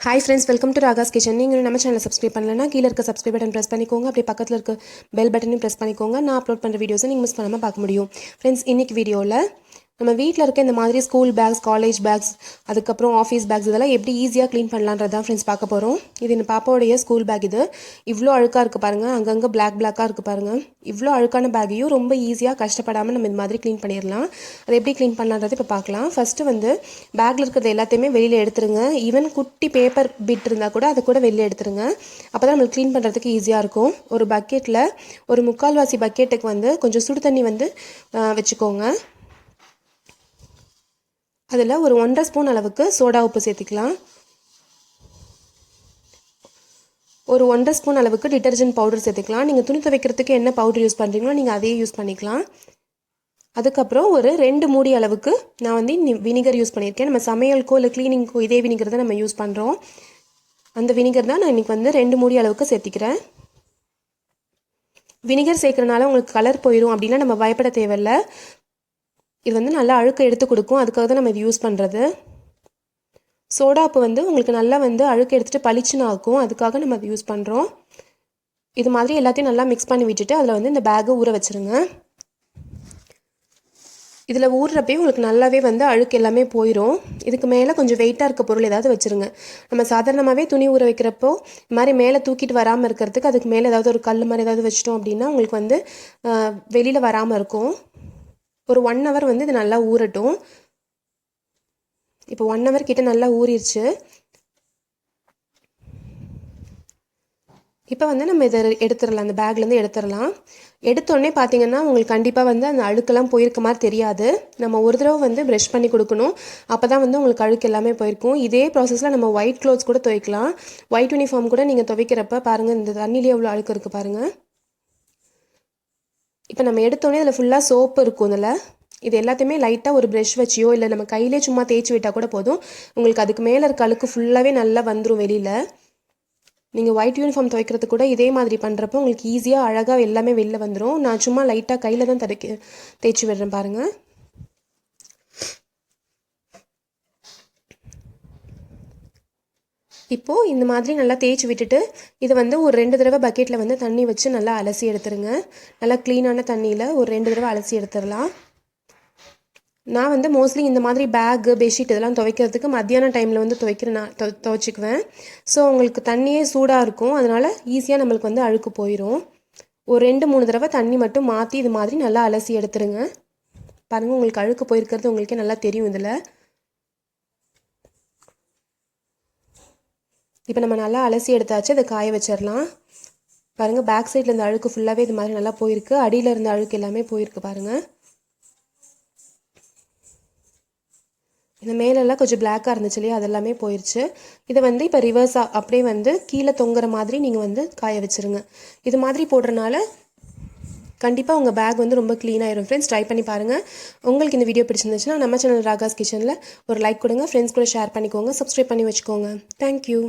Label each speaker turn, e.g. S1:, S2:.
S1: Hi friends, welcome to Ragas Kitchen. நீங்கள் நம்ம சேனலை சப்ஸ்கிரைப் பண்ணலன்னா கீழே இருக்க சப்ஸ்கிரைப் பட்டன் ப்ரெஸ் பண்ணிக்கோங்க. அப்படியே பக்கத்தில் இருக்க பெல் பட்டனையும் ப்ரெஸ் பண்ணிக்கோங்க. நான் அப்லோட் பண்ணுற வீடியோஸை நீங்கள் மிஸ் பண்ணாமல் பார்க்க முடியும். ஃப்ரெண்ட்ஸ், இன்னைக்கு வீடியோவில் நம்ம வீட்டில் இருக்க இந்த மாதிரி ஸ்கூல் பேக்ஸ், காலேஜ் பேக்ஸ், அதுக்கப்புறம் ஆஃபீஸ் பேக்ஸ் இதெல்லாம் எப்படி ஈஸியாக க்ளீன் பண்ணலான்றது தான் ஃப்ரெண்ட்ஸ் பார்க்க போகிறோம். இது என் பாப்பாவுடைய ஸ்கூல் பேக். இது இவ்வளோ அழுக்காக இருக்குது பாருங்கள், அங்கங்கே பிளாக்காக இருக்குது பாருங்கள். இவ்வளோ அழுக்கான பேக்கையும் ரொம்ப ஈஸியாக கஷ்டப்படாமல் நம்ம இந்த மாதிரி க்ளீன் பண்ணிடலாம். அதை எப்படி க்ளீன் பண்ணலான்றது இப்போ பார்க்கலாம். ஃபஸ்ட்டு வந்து பேக்கில் இருக்கிறது எல்லாத்தையுமே வெளியில் எடுத்துருங்க. ஈவன் குட்டி பேப்பர் பிட் இருந்தால் கூட அதை கூட வெளியில் எடுத்துருங்க. அப்போ தான் நம்மளுக்கு க்ளீன் பண்ணுறதுக்கு ஈஸியாக இருக்கும். ஒரு பக்கெட்டில் ஒரு 3/4 பக்கெட்டுக்கு வந்து கொஞ்சம் சுடு தண்ணி வந்து வச்சுக்கோங்க. அதில் ஒரு 1.5 ஸ்பூன் அளவுக்கு சோடா உப்பு சேர்த்திக்கலாம். ஒரு 1.5 ஸ்பூன் அளவுக்கு டிட்டர்ஜென்ட் பவுடர் சேர்த்துக்கலாம். நீங்கள் துணி துவைக்கிறதுக்கு என்ன பவுடர் யூஸ் பண்ணுறீங்களோ நீங்கள் அதையே யூஸ் பண்ணிக்கலாம். அதுக்கப்புறம் ஒரு 2 மூடி அளவுக்கு நான் வந்து வினிகர் யூஸ் பண்ணியிருக்கேன். நம்ம சமையலுக்கோ இல்லை க்ளீனிங்க்கோ இதே வினிகர் தான் நம்ம யூஸ் பண்ணுறோம். அந்த வினிகர் தான் நான் இன்றைக்கி வந்து 2 மூடி அளவுக்கு சேர்த்திக்கிறேன். வினிகர் சேர்க்குறனால உங்களுக்கு கலர் போயிடும் அப்படின்னா நம்ம பயப்பட தேவையில்லை. இது வந்து நல்லா அழுக்க எடுத்து கொடுக்கும். அதுக்காக தான் நம்ம இது யூஸ் பண்ணுறது. சோடாப்பு வந்து உங்களுக்கு நல்லா வந்து அழுக்க எடுத்துகிட்டு பளிச்சுன்னு ஆக்கும். அதுக்காக நம்ம அதை யூஸ் பண்ணுறோம். இது மாதிரி எல்லாத்தையும் நல்லா மிக்ஸ் பண்ணி விட்டுட்டு அதில் வந்து இந்த பேக்கை ஊற வச்சுருங்க. இதில் ஊறுறப்பே உங்களுக்கு நல்லாவே வந்து அழுக்கு எல்லாமே போயிடும். இதுக்கு மேலே கொஞ்சம் வெயிட்டாக இருக்க பொருள் ஏதாவது வச்சுருங்க. நம்ம சாதாரணமாகவே துணி ஊற வைக்கிறப்போ இது மாதிரி மேலே தூக்கிட்டு வராமல் இருக்கிறதுக்கு அதுக்கு மேலே ஏதாவது ஒரு கல் மாதிரி ஏதாவது வச்சிட்டோம் அப்படின்னா உங்களுக்கு வந்து வெளியில் வராமல் இருக்கும். ஒரு 1 hour வந்து இது நல்லா ஊறட்டும். இப்போ 1 hour கிட்ட நல்லா ஊறிடுச்சு. இப்போ வந்து நம்ம இதை எடுத்துடலாம், அந்த பேக்லேருந்து எடுத்துடலாம். எடுத்தோடனே பார்த்தீங்கன்னா உங்களுக்கு கண்டிப்பாக வந்து அந்த அழுக்கெல்லாம் போயிருக்க மாதிரி தெரியாது. நம்ம ஒரு தடவை வந்து ப்ரஷ் பண்ணி கொடுக்கணும். அப்போ தான் வந்து உங்களுக்கு அழுக்கு எல்லாமே போயிருக்கும். இதே ப்ராசஸில் நம்ம ஒயிட் க்ளோத்ஸ் கூட துவைக்கலாம். ஒயிட் யூனிஃபார்ம் கூட நீங்கள் துவைக்கிறப்ப பாருங்கள், இந்த தண்ணியிலே எவ்வளோ அழுக்கு இருக்குது பாருங்கள். இப்போ நம்ம எடுத்தோடனே அதில் ஃபுல்லாக சோப்பு இருக்கும். அதில் இது எல்லாத்தையுமே லைட்டாக ஒரு ப்ரஷ் வச்சியோ இல்லை நம்ம கையிலே சும்மா தேய்ச்சி விட்டால் கூட போதும். உங்களுக்கு அதுக்கு மேலே இருக்க அழுக்கு ஃபுல்லாகவே நல்லா வந்துடும் வெளியில். நீங்கள் ஒயிட் யூனிஃபார்ம் துவைக்கிறது கூட இதே மாதிரி பண்ணுறப்போ உங்களுக்கு ஈஸியாக அழகாக எல்லாமே வெளில வந்துடும். நான் சும்மா லைட்டாக கையில் தான் தேய்ச்சி விடுறேன் பாருங்கள். இப்போது இந்த மாதிரி நல்லா தேய்ச்சி விட்டுட்டு இதை வந்து ஒரு 2 தடவை பக்கெட்டில் வந்து தண்ணி வச்சு நல்லா அலசி எடுத்துருங்க. நல்லா க்ளீனான தண்ணியில் ஒரு 2 தடவை அலசி எடுத்துடலாம். நான் வந்து மோஸ்ட்லி இந்த மாதிரி பேக்கு, பெட்ஷீட் இதெல்லாம் துவைக்கிறதுக்கு மத்தியான டைமில் வந்து துவைச்சிக்குவேன். ஸோ உங்களுக்கு தண்ணியே சூடாக இருக்கும். அதனால் ஈஸியாக நம்மளுக்கு வந்து அழுக்கு போயிடும். ஒரு 2-3 தடவை தண்ணி மட்டும் மாற்றி இது மாதிரி நல்லா அலசி எடுத்துருங்க. பாருங்கள், உங்களுக்கு அழுக்கு போயிருக்கிறது உங்களுக்கே நல்லா தெரியும். இதில் இப்போ நம்ம நல்லா அலசி எடுத்தாச்சு. அதை காய வச்சிடலாம். பாருங்கள், பேக் சைடில் இருந்த அழுக்கு ஃபுல்லாகவே இது மாதிரி நல்லா போயிருக்கு. அடியில் இருந்த அழுக்கு எல்லாமே போயிருக்கு பாருங்கள். இந்த மேலெல்லாம் கொஞ்சம் பிளாக்காக இருந்துச்சு இல்லையா, அதெல்லாமே போயிடுச்சு. இதை வந்து இப்போ ரிவர்ஸாக அப்படியே வந்து கீழே தொங்குற மாதிரி நீங்கள் வந்து காய வச்சுருங்க. இது மாதிரி போடுறனால கண்டிப்பாக உங்கள் பேக் வந்து ரொம்ப க்ளீனாகிடும். ஃப்ரெண்ட்ஸ், ட்ரை பண்ணி பாருங்கள். உங்களுக்கு இந்த வீடியோ பிடிச்சிருந்துச்சுன்னா நம்ம சேனல் ராகாஸ் கிச்சனில் ஒரு லைக் கொடுங்க. ஃப்ரெண்ட்ஸ் கூட ஷேர் பண்ணிக்கோங்க. சப்ஸ்கிரைப் பண்ணி வச்சுக்கோங்க. தேங்க்யூ.